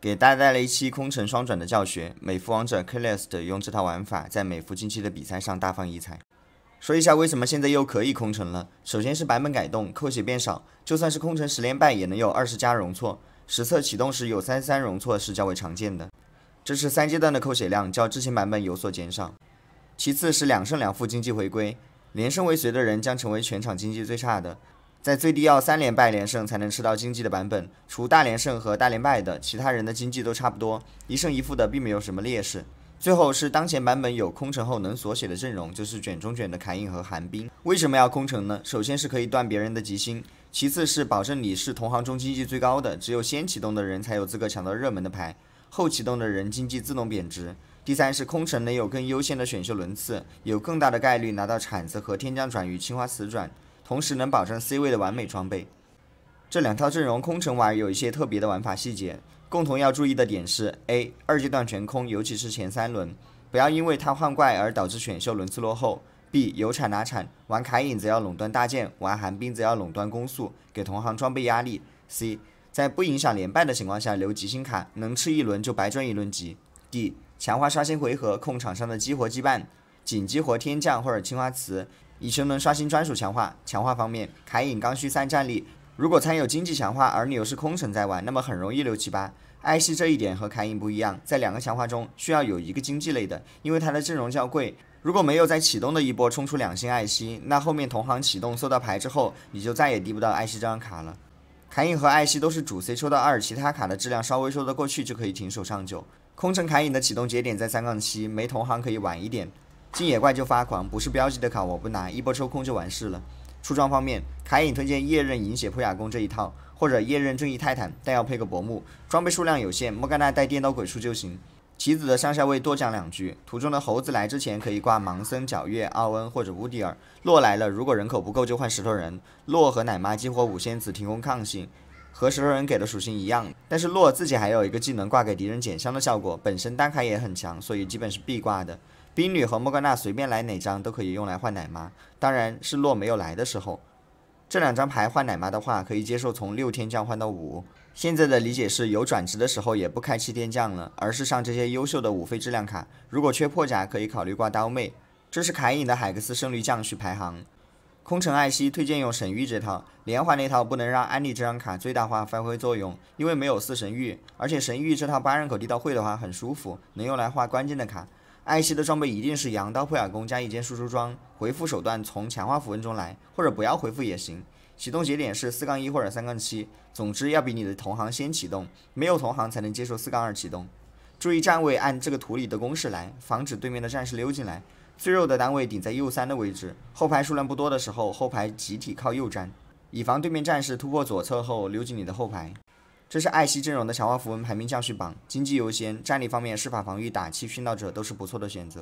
给大家带来一期空城双转的教学。美服王者 Celeste 用这套玩法在美服近期的比赛上大放异彩。说一下为什么现在又可以空城了。首先是版本改动，扣血变少，就算是空城10连败也能有20加容错，实测启动时有33容错是较为常见的。这是3阶段的扣血量较之前版本有所减少。其次是2胜2负经济回归，连胜未遂的人将成为全场经济最差的。在最低要3连败连胜才能吃到经济的版本，除大连胜和大连败的，其他人的经济都差不多，1胜1负的并没有什么劣势。最后是当前版本有空城后能锁血的阵容，就是卷中卷的凯隐和寒冰。为什么要空城呢？首先是可以断别人的吉星，其次是保证你是同行中经济最高的，只有先启动的人才有资格抢到热门的牌，后启动的人经济自动贬值。第三是空城能有更优先的选秀轮次，有更大的概率拿到铲子和天降转与青花瓷转，同时能保证 C 位的完美装备。这2套阵容空城玩有一些特别的玩法细节，共同要注意的点是 A. 2阶段全空，尤其是前3轮，不要因为他换怪而导致选秀轮次落后。B. 有铲拿铲，玩凯隐则要垄断大剑，玩寒冰则要垄断攻速，给同行装备压力。C. 在不影响连败的情况下留吉星卡，能吃1轮就白赚1轮级。D. 强化刷新回合，控场上的激活羁绊，仅激活天降或者青花瓷，以求能刷新专属强化。强化方面，凯隐刚需3战力，如果参有经济强化，而你又是空城在玩，那么很容易6、7、8。艾希这一点和凯隐不一样，在2个强化中需要有一个经济类的，因为它的阵容较贵。如果没有在启动的一波冲出2星艾希，那后面同行启动搜到牌之后，你就再也滴不到艾希这张卡了。凯隐和艾希都是主 C 抽到2，其他卡的质量稍微说得过去就可以停手上9。空城凯隐的启动节点在3-7，没同行可以晚一点。进野怪就发狂，不是标记的卡我不拿，一波抽空就完事了。出装方面，凯隐推荐夜刃银血破亚弓这一套，或者夜刃正义泰坦，但要配个薄木，装备数量有限，莫甘娜带电刀鬼术就行。棋子的上下位多讲2句，途中的猴子来之前可以挂盲僧、皎月、奥恩或者乌迪尔。洛来了，如果人口不够就换石头人。洛和奶妈激活5仙子提供抗性，和石头人给的属性一样，但是洛自己还有一个技能挂给敌人减伤的效果，本身单卡也很强，所以基本是必挂的。冰女和莫甘娜随便来哪张都可以用来换奶妈，当然是洛没有来的时候。这2张牌换奶妈的话，可以接受从6天降换到5。现在的理解是有转职的时候也不开7天降了，而是上这些优秀的5费质量卡。如果缺破甲，可以考虑挂刀妹。这是凯隐的海克斯胜率降序排行。空城艾希推荐用神域这套，连环那套不能让安利这张卡最大化发挥作用，因为没有4神域，而且神域这套8人口地道会的话很舒服，能用来画关键的卡。艾希的装备一定是羊刀破亚弓加1件输出装，回复手段从强化符文中来，或者不要回复也行。启动节点是4-1或者3-7，总之要比你的同行先启动，没有同行才能接受4-2启动。注意站位按这个图里的公式来，防止对面的战士溜进来。最肉的单位顶在右3的位置，后排数量不多的时候，后排集体靠右站，以防对面战士突破左侧后溜进你的后排。这是艾希阵容的强化符文排名降序榜，经济优先，战力方面施法防御、打气、殉道者都是不错的选择。